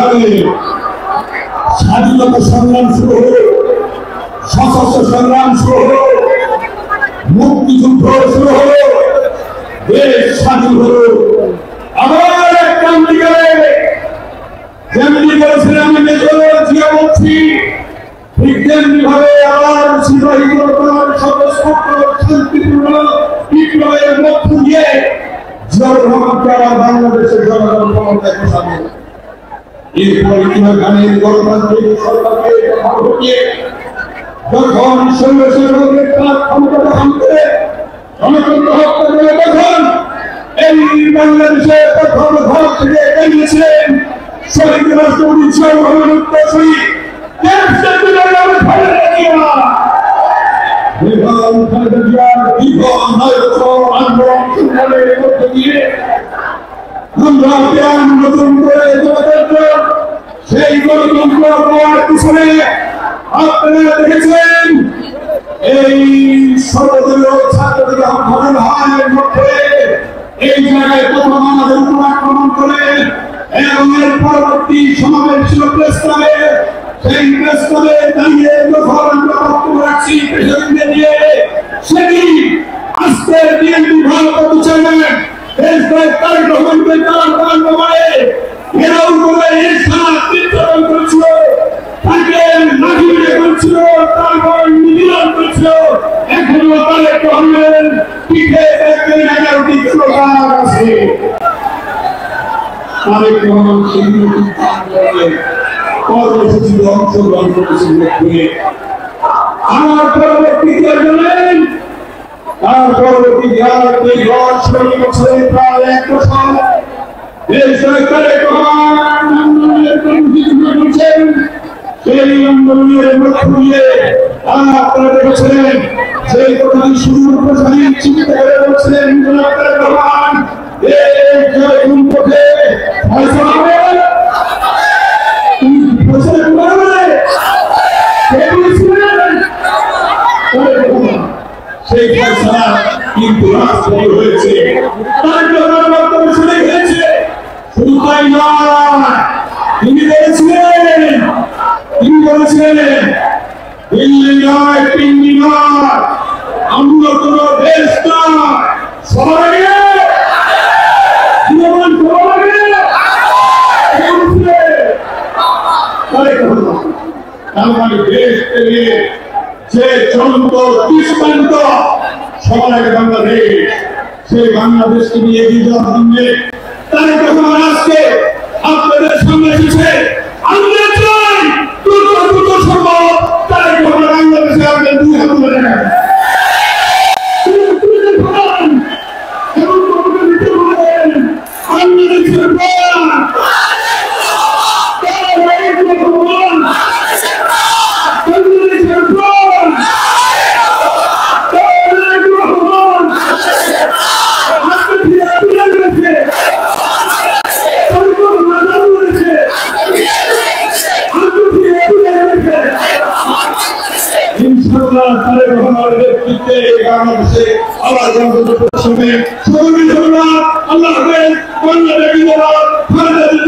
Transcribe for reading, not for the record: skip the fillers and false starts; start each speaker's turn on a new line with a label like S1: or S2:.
S1: সালে স্বাধীনতা সংগ্রাম শুরু হলো, সশস্ত্র সংগ্রাম শুরু হলো, মুক্তিযুদ্ধ শুরু হলো, দেশ স্বাধীন হলো। আবার এক ক্রান্তিকালে যেমনি বলেছিলাম মেজর জিয়া বলছি, ঠিক তেমনি ভাবে আবার সিপাহী জনতার স্বতঃস্ফূর্ত শান্তিপূর্ণ বিপ্লবের মধ্য দিয়ে জিয়াউর রহমানকে আবার বাংলাদেশের জনগণ ক্ষমতায় বসাবে। এরপর গানের গণতান্ত্রিক সরকারকে হটিয়ে যখন সৈন্যের ক্ষমতা দখল করে গণতন্ত্র হত্যা করে, তখন এই বাংলাদেশে প্রথম ঘর থেকে বেরিয়েছিলেন শহীদ রাষ্ট্রপতি জিয়াউর রহমান উত্তরসূরি। নতুন করে সেই গণতন্ত্র পাওয়ার পিছনে আপনারা দেখেছেন এই সর্বদলীয় ছাত্রদের আন্দোলনের মধ্যে এই জায়গায় প্রথম আমাদের উপর আক্রমণ করে এবং এর পরবর্তী সমাবেশ ছিল প্রেস ক্লাবে। সেই প্রেস ক্লাবে দাঁড়িয়ে যখন আমরা বক্তব্য রাখছি প্রেসিডেন্টকে নিয়ে, সেদিন আজকের বিএনপি ভারপ্রাপ্ত চেয়ারম্যান তারেক রহমানকে ঘেরাও করে নির্যাতন করেছিল, তাকে লাঠি মেরে করেছিল, তারপর নিপীড়ন করেছিল। এখনো তারেক রহমানের পিঠে 11টি স্লোগান আছে। তারেক রহমান সেই কর্মসূচিতে অংশগ্রহণ করেছিল। আমার পরবর্তী জানেন, তার পরবর্তী বছরে প্রায় 1 বছর দেশ তারেক রহমান আন্দোলনের কর্মসূচি করেছেন। সেই আন্দোলনের লক্ষ্য নিয়ে আপনারা দেখেছিলেন, সেই কথাটি শুরুর প্রসারী চিন্তা করে বলছিলেন তারেক রহমান পথে সেই ফয়সালা কিন্তু রাষ্ট্রীয় হয়েছে। তার জন্য বক্তব্য শুনে গেছে। শুধু তাই নয়, তিনি বলেছিলেন দিল্লি নয়, পিন্ডি নয়, আমরা কোন দেশ নয়, সবাই দেশ থেকে যে চলন্ত দৃষ্টান্ত সবার আগে বাংলাদেশ, সেই বাংলাদেশকে নিয়ে এগিয়ে যাওয়ার জন্য তারেক রহমান আজকে আপনাদের সামনে এসেছে। আমরা চাই দ্রুত সম্ভব তারেক রহমান বাংলাদেশে আমাদের 2 হাত তুলে নেন। তারেক রহমানের নেতৃত্বে বাংলাদেশে আবার গণতন্ত্র আল্লাহ হাফেজ। বাংলাদেশ